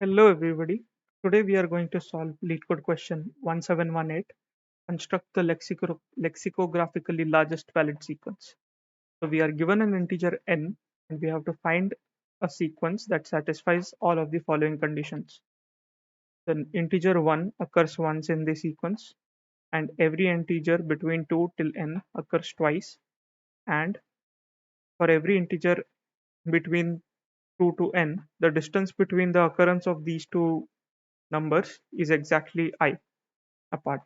Hello everybody. Today we are going to solve Leetcode question 1718. Construct the lexicographically largest valid sequence. So we are given an integer n and we have to find a sequence that satisfies all of the following conditions. The integer 1 occurs once in the sequence and every integer between 2 till n occurs twice, and for every integer between 2 to n, the distance between the occurrence of these two numbers is exactly I apart,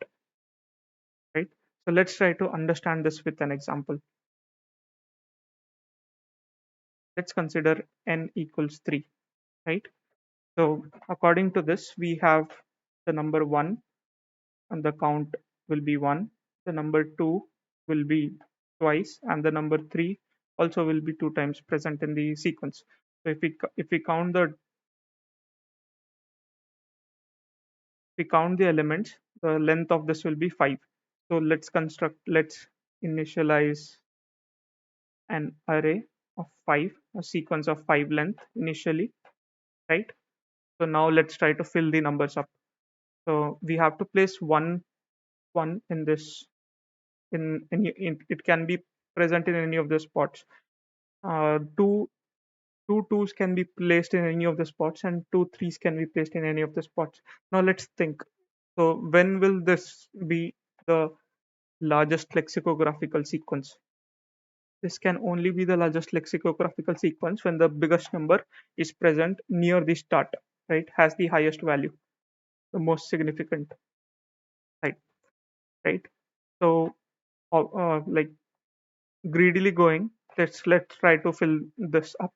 right? So let's try to understand this with an example. Let's consider n equals 3, right? So according to this, we have the number 1 and the count will be 1. The number 2 will be twice, and the number 3 also will be 2 times present in the sequence. So if we count the elements, the length of this will be 5. So let's initialize an array of 5, a sequence of 5 length initially, right? So now let's try to fill the numbers up. So we have to place one in this, it can be present in any of the spots. Two twos can be placed in any of the spots, and two threes can be placed in any of the spots. Now let's think. So when will this be the largest lexicographical sequence? This can only be the largest lexicographical sequence when the biggest number is present near the start, right? Has the highest value, the most significant, right? Right. So, like greedily going, let's try to fill this up.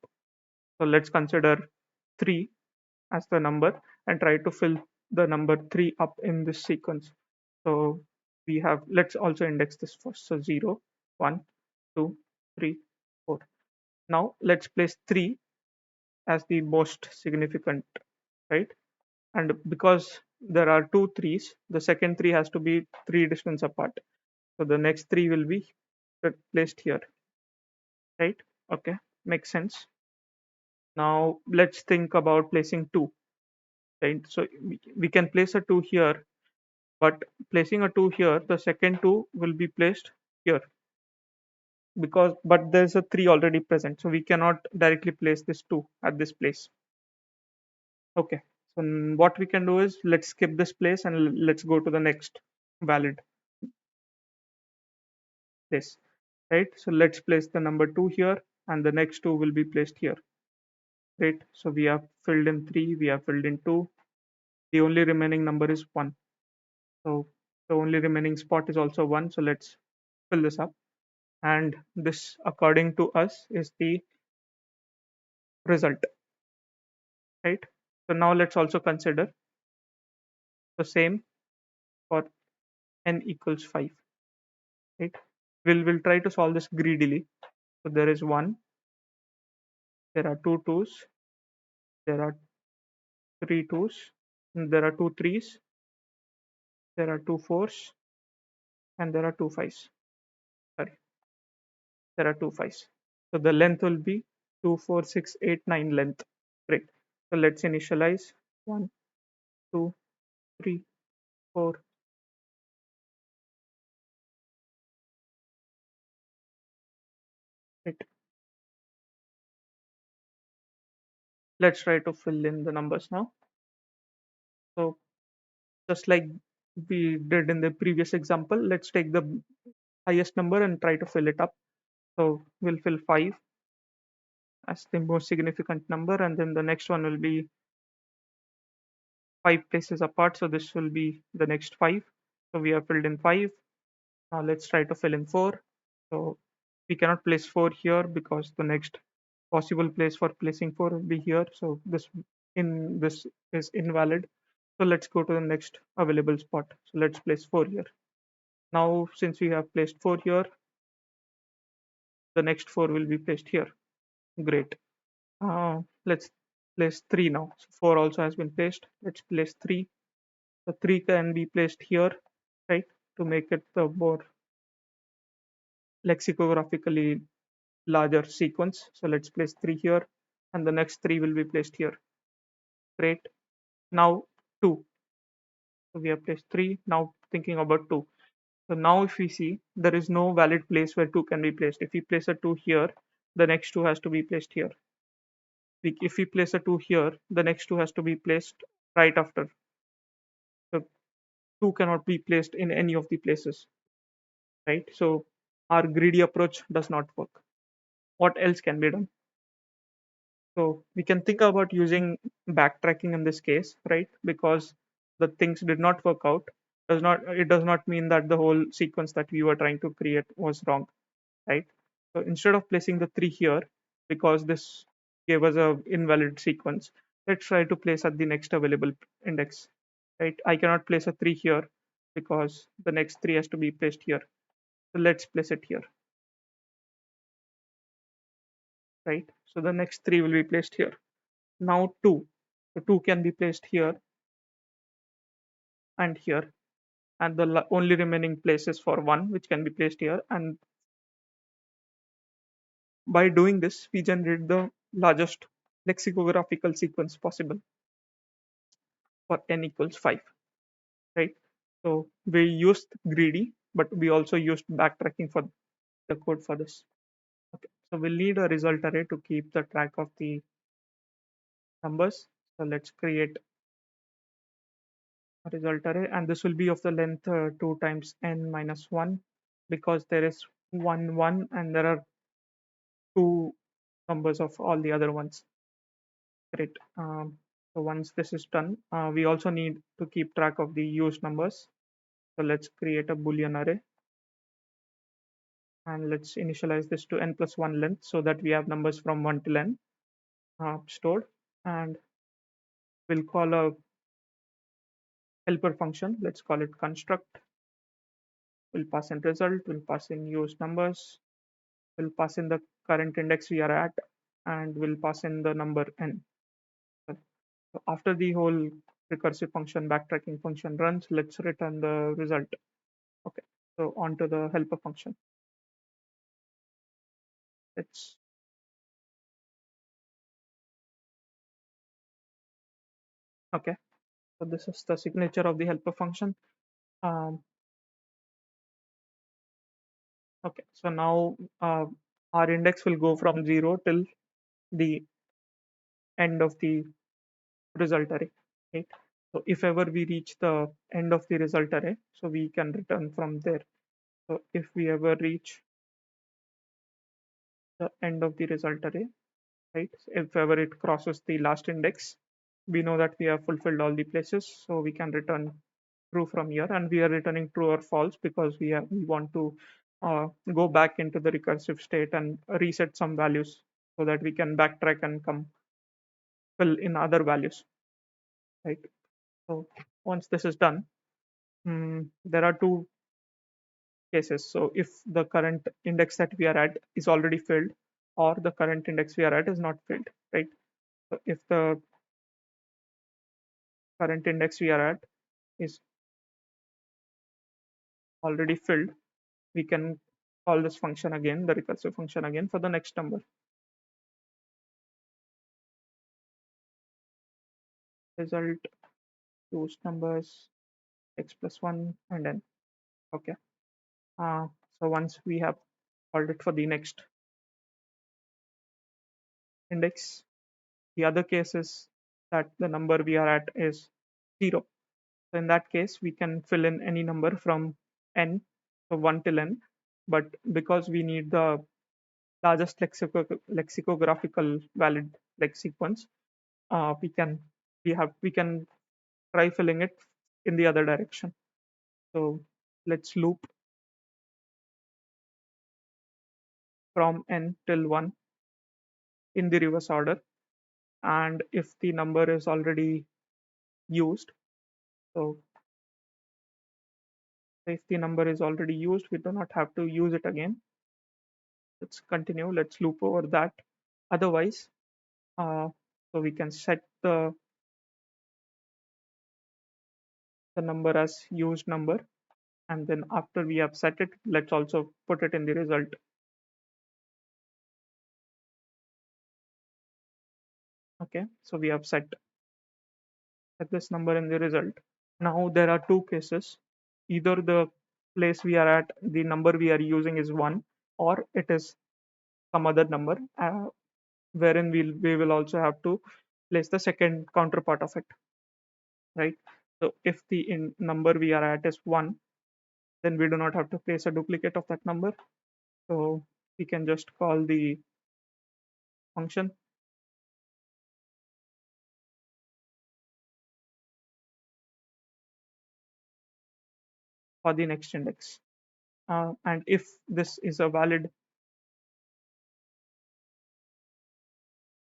So let's consider 3 as the number and try to fill the number 3 up in this sequence. So we have, let's also index this first. So 0, 1, 2, 3, 4. Now let's place 3 as the most significant, right? And because there are two threes, the second three has to be 3 distance apart. So the next 3 will be placed here, right? Okay, makes sense. Now let's think about placing 2, right? So we can place a 2 here, but placing a 2 here, the second 2 will be placed here, because but there's a 3 already present, so we cannot directly place this 2 at this place. Okay, so what we can do is let's skip this place and let's go to the next valid place, right? So let's place the number 2 here, and the next 2 will be placed here, right? So we have filled in 3, we have filled in 2. The only remaining number is 1. So the only remaining spot is also 1. So let's fill this up. And this, according to us, is the result, right? So now let's also consider the same for n equals 5, right? We'll try to solve this greedily. So there is 1, there are two twos, there are three twos, there are two threes, there are two fours, and there are two fives. Sorry, there are two fives. So the length will be 2, 4, 6, 8, 9 length. Great. So let's initialize 1, 2, 3, 4. Right. Let's try to fill in the numbers now. So just like we did in the previous example, let's take the highest number and try to fill it up. So we'll fill 5 as the most significant number, and then the next one will be 5 places apart. So this will be the next 5. So we have filled in 5. Now let's try to fill in 4. So we cannot place 4 here because the next possible place for placing 4 will be here. So this is invalid. So let's go to the next available spot. So let's place 4 here. Now since we have placed 4 here, the next 4 will be placed here. Great. Let's place 3 now. So 4 also has been placed. Let's place 3. The 3 can be placed here, right, to make it the more lexicographically larger sequence. So let's place 3 here, and the next 3 will be placed here. Great. Now 2. So we have placed 3. Now thinking about 2. So now if we see, there is no valid place where 2 can be placed. If we place a 2 here, the next 2 has to be placed here. If we place a 2 here, the next 2 has to be placed right after. So 2 cannot be placed in any of the places, right? So our greedy approach does not work. What else can be done? So we can think about using backtracking in this case, right? Because the things did not work out. Does not mean that the whole sequence that we were trying to create was wrong, right? So instead of placing the 3 here, because this gave us a invalid sequence, let's try to place at the next available index, right? I cannot place a 3 here because the next 3 has to be placed here. So let's place it here, right? So the next 3 will be placed here. Now 2. So 2 can be placed here and here, and the only remaining place is for 1, which can be placed here. And by doing this, we generate the largest lexicographical sequence possible for n equals 5, right? So we used greedy, but we also used backtracking for the code for this. Okay, so we'll need a result array to keep the track of the numbers. So let's create a result array, and this will be of the length 2 times n minus 1, because there is 1 1 and there are 2 numbers of all the other ones. Great. So once this is done, we also need to keep track of the used numbers. So let's create a Boolean array, and let's initialize this to n plus 1 length so that we have numbers from 1 till n stored. And we'll call a helper function. Let's call it construct. We'll pass in result, we'll pass in used numbers, we'll pass in the current index we are at, and we'll pass in the number n. So after the whole recursive function, backtracking function runs, let's return the result. Okay, so on to the helper function. It's okay. So this is the signature of the helper function. Um, okay, so now our index will go from 0 till the end of the result array, right? So if ever we reach the end of the result array, so we can return from there. So if we ever reach the end of the result array, right? So if ever it crosses the last index, we know that we have fulfilled all the places, so we can return true from here, and we are returning true or false because we want to go back into the recursive state and reset some values so that we can backtrack and come fill in other values, right? So once this is done, there are two cases. So if the current index that we are at is already filled, or the current index we are at is not filled, right? So if the current index we are at is already filled, we can call this function again, the recursive function again, for the next number. Result, used numbers, x plus 1, and n. Okay. So once we have called it for the next index, the other case is that the number we are at is 0. So in that case, we can fill in any number from n, so 1 till n. But because we need the largest lexicographical valid sequence, we can try filling it in the other direction. So let's loop from n till 1 in the reverse order. And if the number is already used, so if the number is already used, we do not have to use it again. Let's continue. Let's loop over that. Otherwise, so we can set the number as used number, and then after we have set it, let's also put it in the result. Okay, so we have set set this number in the result. Now there are two cases. Either the place we are at, the number we are using is 1, or it is some other number, wherein we will also have to place the second counterpart of it, right? So if the number we are at is 1, then we do not have to place a duplicate of that number. So we can just call the function for the next index. And if this is a valid,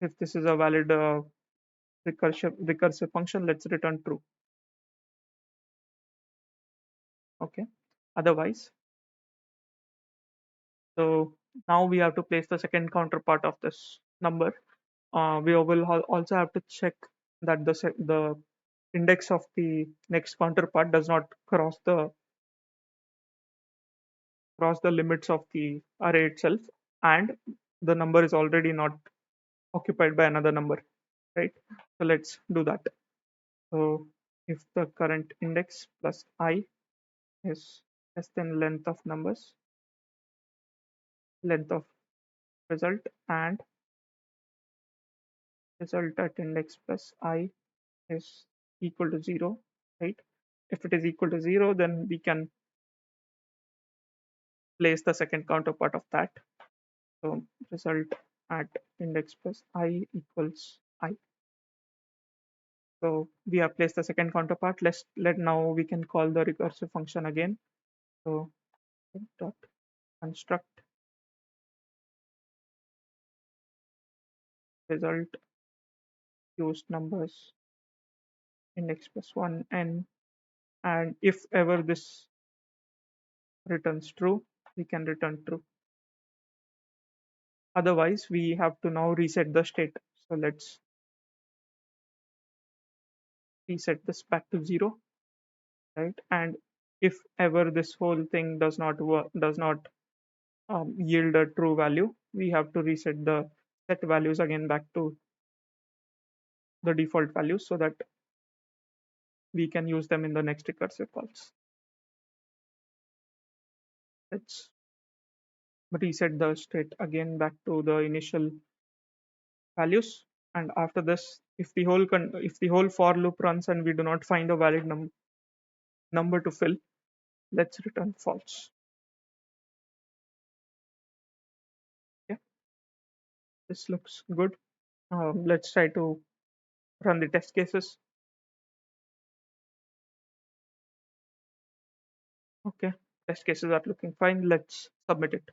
if this is a valid recursive function, let's return true. Okay. Otherwise, so now we have to place the second counterpart of this number. We will also have to check that the index of the next counterpart does not cross the limits of the array itself, and the number is already not occupied by another number, right? So let's do that. So if the current index plus I is less than length of numbers, length of result, and result at index plus I is equal to 0, right? If it is equal to 0, then we can place the second counterpart of that. So result at index plus I equals I. So we have placed the second counterpart. Let now we can call the recursive function again. So dot construct result used numbers index plus 1 n, and if ever this returns true, we can return true. Otherwise, we have to now reset the state. So let's reset this back to 0, right? And if ever this whole thing does not work, does not yield a true value, we have to reset the set values again back to the default values so that we can use them in the next recursive calls. Let's reset the state again back to the initial values. And after this, if the whole for loop runs and we do not find a valid number to fill, let's return false. Yeah, this looks good. Let's try to run the test cases. Okay, test cases are looking fine. Let's submit it.